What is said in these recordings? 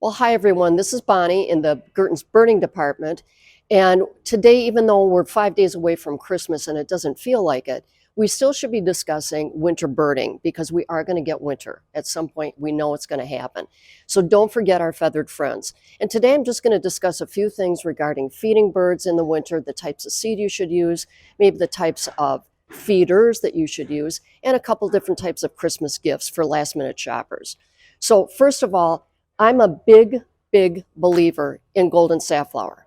Well, hi everyone. This is Bonnie in the Gerton's birding department. And today, even though we're 5 days away from Christmas and it doesn't feel like it, we still should be discussing winter birding because we are going to get winter at some point. We know it's going to happen. So don't forget our feathered friends. And today I'm just going to discuss a few things regarding feeding birds in the winter, the types of seed you should use, maybe the types of feeders that you should use, and a couple different types of Christmas gifts for last minute shoppers. So first of all, I'm a big believer in golden safflower.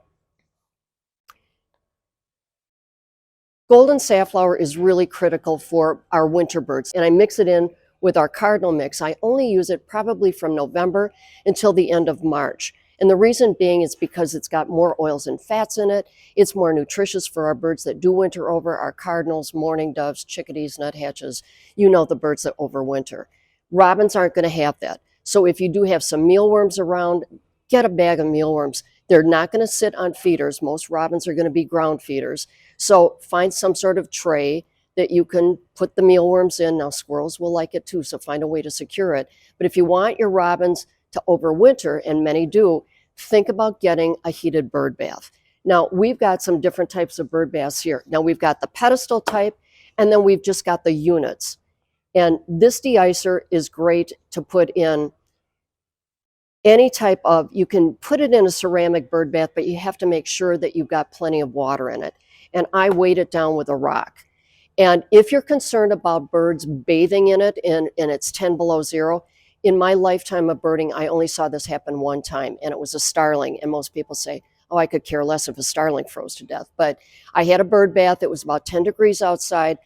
Golden safflower is really critical for our winter birds, and I mix it in with our cardinal mix. I only use it probably from November until the end of March. And the reason being is because it's got more oils and fats in it. It's more nutritious for our birds that do winter over, our cardinals, mourning doves, chickadees, nuthatches, the birds that overwinter. Robins aren't going to have that. So if you do have some mealworms around, get a bag of mealworms. They're not going to sit on feeders. Most robins are going to be ground feeders. So find some sort of tray that you can put the mealworms in. Now squirrels will like it too, so find a way to secure it. But if you want your robins to overwinter, and many do, think about getting a heated bird bath. Now we've got some different types of bird baths here. Now we've got the pedestal type, and then we've just got the units. And this de-icer is great to put in any type of, you can put it in a ceramic bird bath, but you have to make sure that you've got plenty of water in it. And I weight it down with a rock. And if you're concerned about birds bathing in it and it's 10 below zero, in my lifetime of birding, I only saw this happen one time, and it was a starling. And most people say, oh, I could care less if a starling froze to death. But I had a bird bath. It was about 10 degrees outside.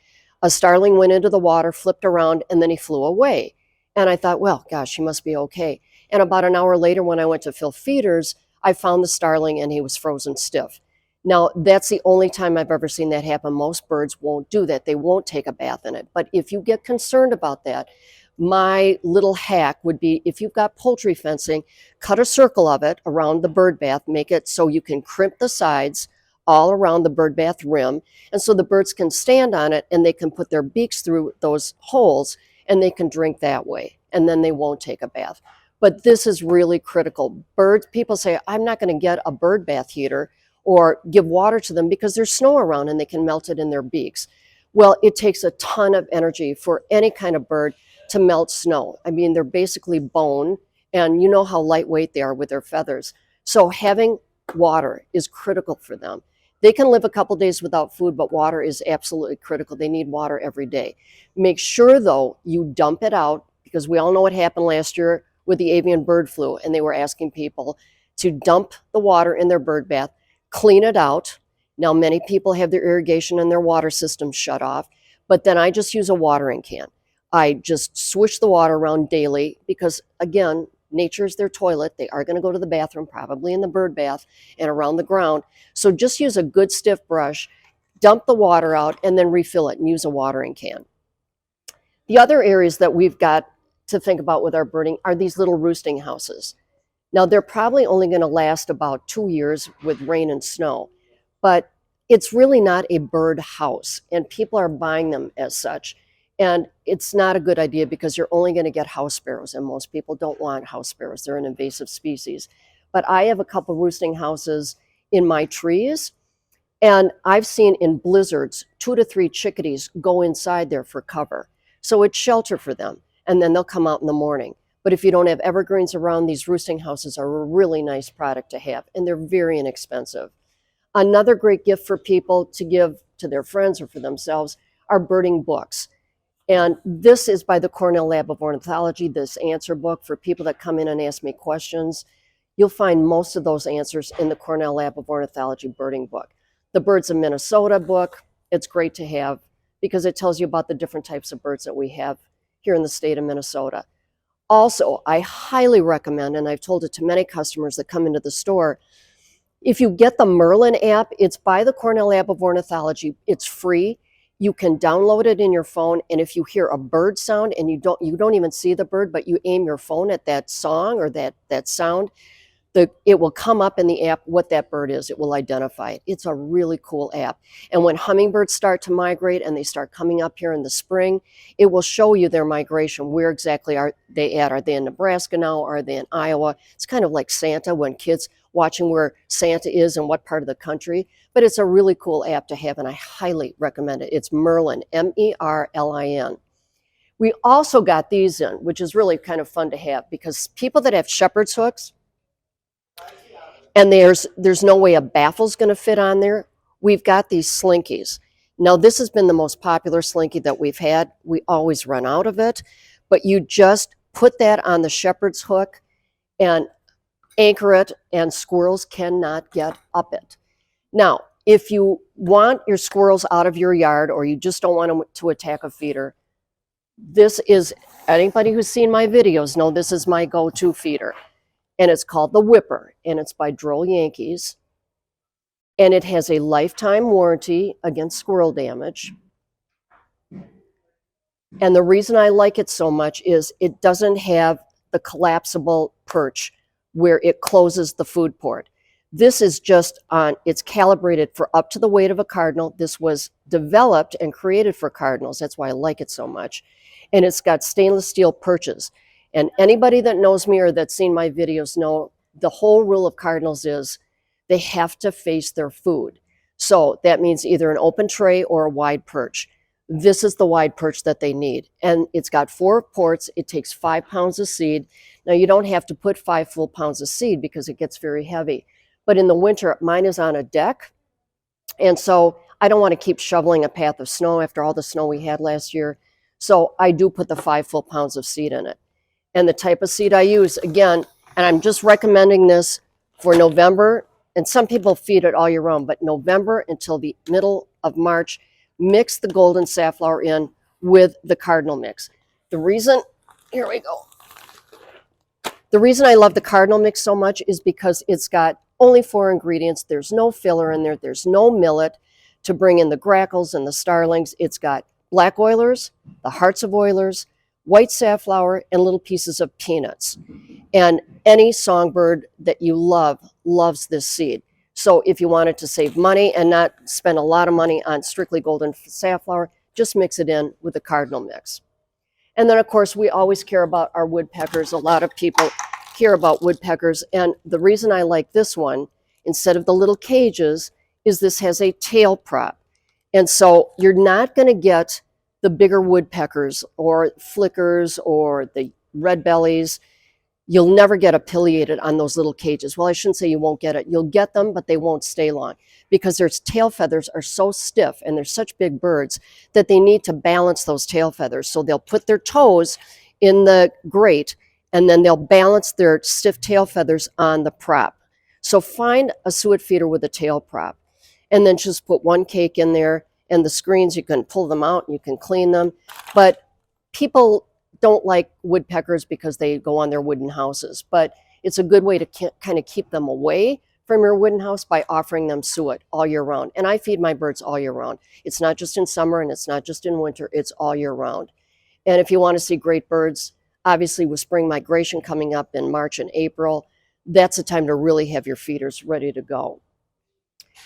A starling went into the water, flipped around, and then he flew away. And I thought, well, gosh, he must be okay. And about an hour later, when I went to fill feeders, I found the starling and he was frozen stiff. Now, that's the only time I've ever seen that happen. Most birds won't do that. They won't take a bath in it. But if you get concerned about that, my little hack would be, if you've got poultry fencing, cut a circle of it around the bird bath, make it so you can crimp the sides all around the bird bath rim. And so the birds can stand on it and they can put their beaks through those holes and they can drink that way. And then they won't take a bath. But this is really critical. Birds, people say, I'm not going to get a bird bath heater or give water to them because there's snow around and they can melt it in their beaks. Well, it takes a ton of energy for any kind of bird to melt snow. I mean, they're basically bone, and you know how lightweight they are with their feathers. So having water is critical for them. They can live a couple days without food, but water is absolutely critical. They need water every day. Make sure, though, you dump it out, because we all know what happened last year with the avian bird flu, and they were asking people to dump the water in their bird bath, clean it out. Now, many people have their irrigation and their water system shut off, but then I just use a watering can. I just swish the water around daily because, again, nature is their toilet. They are going to go to the bathroom, probably in the bird bath and around the ground. So just use a good stiff brush, dump the water out, and then refill it and use a watering can. The other areas that we've got to think about with our birding are these little roosting houses. Now, they're probably only going to last about 2 years with rain and snow, but it's really not a bird house, and people are buying them as such. And it's not a good idea because you're only going to get house sparrows, and most people don't want house sparrows. They're an invasive species. But I have a couple roosting houses in my trees, and I've seen in blizzards 2 to 3 chickadees go inside there for cover. So it's shelter for them, and then they'll come out in the morning. But if you don't have evergreens around, these roosting houses are a really nice product to have, and they're very inexpensive. Another great gift for people to give to their friends or for themselves are birding books. And this is by the Cornell Lab of Ornithology, this answer book for people that come in and ask me questions. You'll find most of those answers in the Cornell Lab of Ornithology birding book. The Birds of Minnesota book, it's great to have because it tells you about the different types of birds that we have here in the state of Minnesota. Also, I highly recommend, and I've told it to many customers that come into the store, if you get the Merlin app, it's by the Cornell Lab of Ornithology. It's free. You can download it in your phone, and if you hear a bird sound and you don't even see the bird, but you aim your phone at that song or that sound, it will come up in the app what that bird is. It will identify it. It's a really cool app. And when hummingbirds start to migrate and they start coming up here in the spring, it will show you their migration. Where exactly are they at? Are they in Nebraska now? Are they in Iowa? It's kind of like Santa, when kids watching where Santa is and what part of the country. But it's a really cool app to have, and I highly recommend it. It's Merlin, Merlin. We also got these in, which is really kind of fun to have, because people that have shepherd's hooks, and there's no way a baffle's going to fit on there, we've got these slinkies. Now, this has been the most popular slinky that we've had. We always run out of it, but you just put that on the shepherd's hook and anchor it, and squirrels cannot get up it. Now, if you want your squirrels out of your yard, or you just don't want them to attack a feeder, this is, anybody who's seen my videos know this is my go-to feeder. And it's called the Whipper, and it's by Droll Yankees. And it has a lifetime warranty against squirrel damage. And the reason I like it so much is it doesn't have the collapsible perch where it closes the food port. This is just on, it's calibrated for up to the weight of a cardinal. This was developed and created for cardinals. That's why I like it so much. And it's got stainless steel perches. And anybody that knows me or that's seen my videos know the whole rule of cardinals is they have to face their food. So that means either an open tray or a wide perch. This is the wide perch that they need. And it's got 4 ports. It takes 5 pounds of seed. Now, you don't have to put 5 full pounds of seed because it gets very heavy. But in the winter, mine is on a deck. And so I don't want to keep shoveling a path of snow after all the snow we had last year. So I do put the 5 full pounds of seed in it. And the type of seed I use, again, and I'm just recommending this for November, and some people feed it all year round, but November until the middle of March, mix the golden safflower in with the cardinal mix. The reason, here we go. The reason I love the cardinal mix so much is because it's got only 4 ingredients. There's no filler in there. There's no millet to bring in the grackles and the starlings. It's got black oilers, the hearts of oilers, white safflower, and little pieces of peanuts. And any songbird that you love loves this seed. So if you wanted to save money and not spend a lot of money on strictly golden safflower, just mix it in with the cardinal mix. And then, of course, we always care about our woodpeckers. A lot of people care about woodpeckers. And the reason I like this one, instead of the little cages, is this has a tail prop. And so you're not going to get the bigger woodpeckers or flickers or the red bellies. You'll never get a pileated on those little cages. Well, I shouldn't say you won't get it. You'll get them, but they won't stay long because their tail feathers are so stiff and they're such big birds that they need to balance those tail feathers. So they'll put their toes in the grate and then they'll balance their stiff tail feathers on the prop. So find a suet feeder with a tail prop and then just put 1 cake in there. And the screens, you can pull them out and you can clean them. But people don't like woodpeckers because they go on their wooden houses. But it's a good way to kind of keep them away from your wooden house by offering them suet all year round. And I feed my birds all year round. It's not just in summer and it's not just in winter. It's all year round. And if you want to see great birds, obviously with spring migration coming up in March and April, that's the time to really have your feeders ready to go.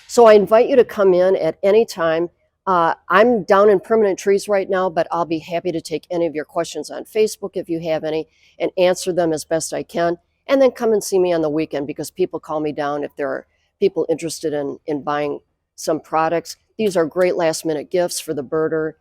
So I invite you to come in at any time. I'm down in permanent trees right now, but I'll be happy to take any of your questions on Facebook if you have any and answer them as best I can. And then come and see me on the weekend because people call me down if there are people interested in buying some products. These are great last minute gifts for the birder.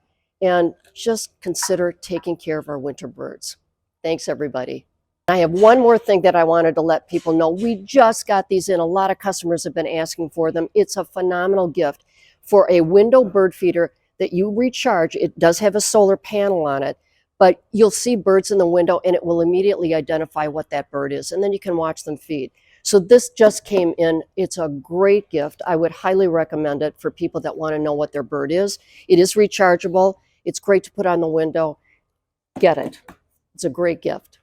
And just consider taking care of our winter birds. Thanks, everybody. I have one more thing that I wanted to let people know. We just got these in. A lot of customers have been asking for them. It's a phenomenal gift for a window bird feeder that you recharge. It does have a solar panel on it, but you'll see birds in the window and it will immediately identify what that bird is, and then you can watch them feed. So this just came in. It's a great gift. I would highly recommend it for people that want to know what their bird is. It is rechargeable. It's great to put on the window. Get it. It's a great gift.